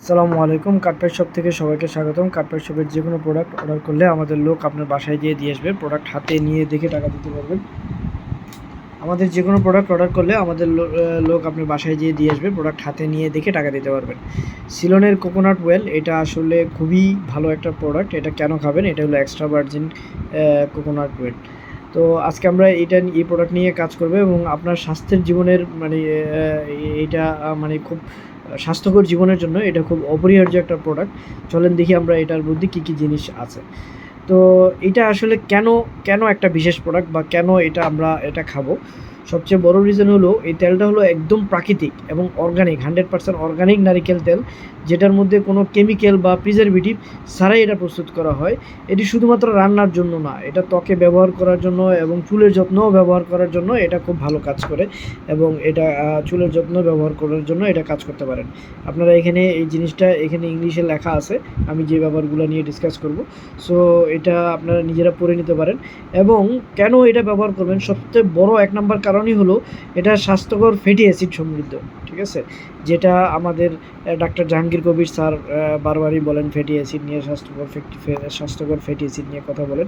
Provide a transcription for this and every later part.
আসসালামু আলাইকুম। Carpet shop থেকে সবাইকে স্বাগতম। কার্পেট শপের যে কোনো প্রোডাক্ট অর্ডার করলে আমাদের লোক আপনার বাসায় দিয়ে আসবে। প্রোডাক্ট হাতে নিয়ে দেখে টাকা দিতে পারবেন। আমাদের যে কোনো প্রোডাক্ট অর্ডার করলে আমাদের লোক আপনার বাসায় দিয়ে আসবে। প্রোডাক্ট হাতে নিয়ে দেখে টাকা দিতে পারবেন। সিলনের কোকোনাট ওয়েল, এটা আসলে খুবই ভালো একটা প্রোডাক্ট। এটা কেন খাবেন? এটা হলো এক্সট্রা ভার্জিন কোকোনাট ওয়েল। তো আজকে আমরা এই প্রোডাক্ট নিয়ে কাজ করব এবং আপনার স্বাস্থ্যের জীবনের এইটা খুব স্বাস্থ্যকর জীবনের জন্য এটা খুব অপরিহার্য একটা প্রোডাক্ট। চলেন দেখি আমরা এটার মধ্যে কী কী জিনিস আছে। তো এটা আসলে কেন একটা বিশেষ প্রোডাক্ট বা কেন আমরা এটা খাবো, সবচেয়ে বড় রিজন হলো এই তেলটা হলো একদম প্রাকৃতিক এবং অর্গানিক, 100% অর্গানিক নারিকেল তেল, যেটার মধ্যে কোনো কেমিক্যাল বা প্রিজারভেটিভ ছাড়াই এটা প্রস্তুত করা হয়। এটি শুধুমাত্র রান্নার জন্য না, এটা ত্বকে ব্যবহার করার জন্য এবং চুলের যত্নও ব্যবহার করার জন্য এটা খুব ভালো কাজ করে এবং এটা চুলের যত্ন ব্যবহার করার জন্য এটা কাজ করতে পারেন। আপনারা এখানে এই জিনিসটা এখানে ইংলিশে লেখা আছে, আমি যে ব্যাপারগুলো নিয়ে ডিসকাস করব। সো এটা আপনারা নিজেরা পড়ে নিতে পারেন। এবং কেন এটা ব্যবহার করবেন, সবচেয়ে বড় এক নম্বর কারণই হলো এটা স্বাস্থ্যকর ফ্যাটি অ্যাসিড সমৃদ্ধ, ঠিক আছে? যেটা আমাদের ডাক্তার জাহাঙ্গীর কবির স্যার বারবারই বলেন, ফ্যাটি অ্যাসিড নিয়ে স্বাস্থ্যকর ফ্যাটি অ্যাসিড নিয়ে কথা বলেন।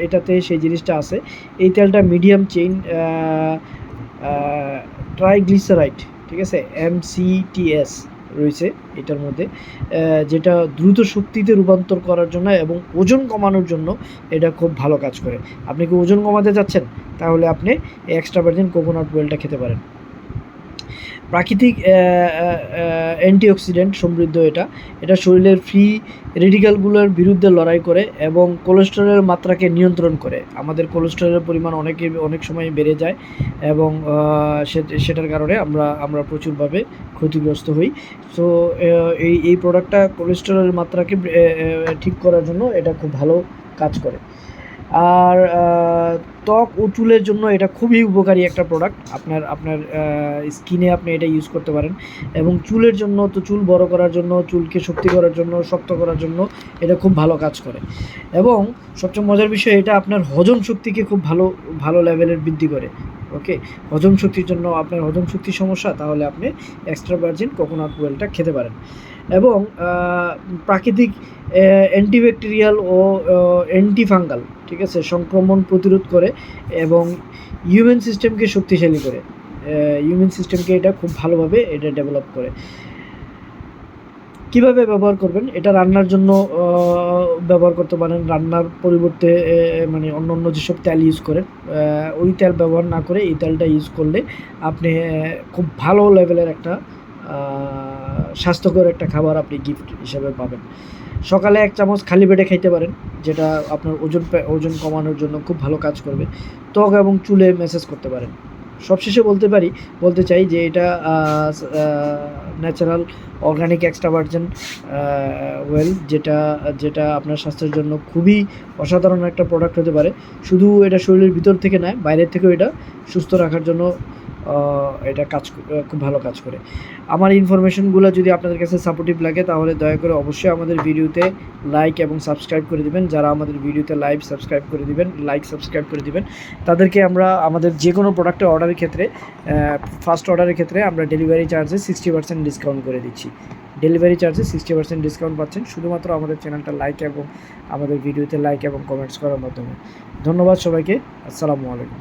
এটাতে সেই জিনিসটা আছে। এই তেলটা মিডিয়াম চেইন ট্রাইগ্লিসারাইড, ঠিক আছে, MCTS রয়েছে এটার মধ্যে, যেটা দ্রুত শক্তিতে রূপান্তর করার জন্য এবং ওজন কমানোর জন্য এটা খুব ভালো কাজ করে। আপনি কি ওজন কমাতে যাচ্ছেন, তাহলে আপনি এক্সট্রা ভার্জিন কোকোনাট ওয়েলটা খেতে পারেন। প্রাকৃতিক অ্যান্টিঅক্সিডেন্ট সমৃদ্ধ এটা শরীরের ফ্রি রেডিক্যালগুলোর বিরুদ্ধে লড়াই করে এবং কোলেস্টেরলের মাত্রাকে নিয়ন্ত্রণ করে। আমাদের কোলেস্টেরলের পরিমাণ অনেক সময় বেড়ে যায় এবং সেটার কারণে আমরা প্রচুরভাবে ক্ষতিগ্রস্ত হই। সো এই প্রোডাক্টটা কোলেস্টেরলের মাত্রাকে ঠিক করার জন্য এটা খুব ভালো কাজ করে। আর ত্বক ও চুলের জন্য এটা খুবই উপকারী একটা প্রোডাক্ট। আপনার স্কিনে আপনি এটা ইউজ করতে পারেন এবং চুলের জন্য তো, চুল বড় করার জন্য, চুলকে শক্তি করার জন্য, শক্ত করার জন্য এটা খুব ভালো কাজ করে। এবং সবচেয়ে মজার বিষয়, এটা আপনার হজম শক্তিকে খুব ভালো লেভেলের বৃদ্ধি করে। ওকে, হজম শক্তির জন্য, আপনার হজম শক্তির সমস্যা, তাহলে আপনি এক্সট্রা ভার্জিন কোকোনাট ওয়েলটা খেতে পারেন। এবং প্রাকৃতিক অ্যান্টিব্যাকটেরিয়াল ও অ্যান্টিফাঙ্গাল, ঠিক আছে, সংক্রমণ প্রতিরোধ করে এবং ইমিউন সিস্টেমকে শক্তিশালী করে। ইমিউন সিস্টেমকে এটা খুব ভালোভাবে এটা ডেভেলপ করে। কিভাবে ব্যবহার করবেন? এটা রান্নার জন্য ব্যবহার করতে পারেন। রান্নার পরিবর্তে অন্য যেসব তেল ইউজ করেন, ওই তেল ব্যবহার না করে এই তেলটা ইউজ করলে আপনি খুব ভালো লেভেলের একটা স্বাস্থ্যকর একটা খাবার আপনি গিফট হিসাবে পাবেন। সকালে 1 চামচ খালি পেটে খাইতে পারেন, যেটা আপনার ওজন কমানোর জন্য খুব ভালো কাজ করবে। ত্বক এবং চুলে ম্যাসাজ করতে পারেন। সবশেষে বলতে চাই যে এটা natural organic extra virgin well, যেটা আপনার স্বাস্থ্যের জন্য খুবই অসাধারণ একটা প্রোডাক্ট হতে পারে। শুধু এটা শরীরের ভিতর থেকে নয়, বাইরের থেকেও এটা সুস্থ রাখার জন্য এটা খুব ভালো কাজ করে। আমার ইনফরমেশনগুলো যদি আপনাদের কাছে সাপোর্টিভ লাগে, তাহলে দয়া করে অবশ্যই আমাদের ভিডিওতে লাইক এবং সাবস্ক্রাইব করে দিবেন। যারা আমাদের ভিডিওতে সাবস্ক্রাইব করে দিবেন, তাদেরকে আমরা আমাদের যে কোনো প্রোডাক্টের অর্ডারের ক্ষেত্রে, ফার্স্ট অর্ডারের ক্ষেত্রে আমরা ডেলিভারি চার্জে 60% ডিসকাউন্ট করে দিচ্ছি। ডেলিভারি চার্জে 60% ডিসকাউন্ট পাচ্ছেন শুধুমাত্র আমাদের চ্যানেলটা লাইক এবং আমাদের ভিডিওতে লাইক এবং কমেন্টস করার মাধ্যমে। ধন্যবাদ সবাইকে। আসসালামু আলাইকুম।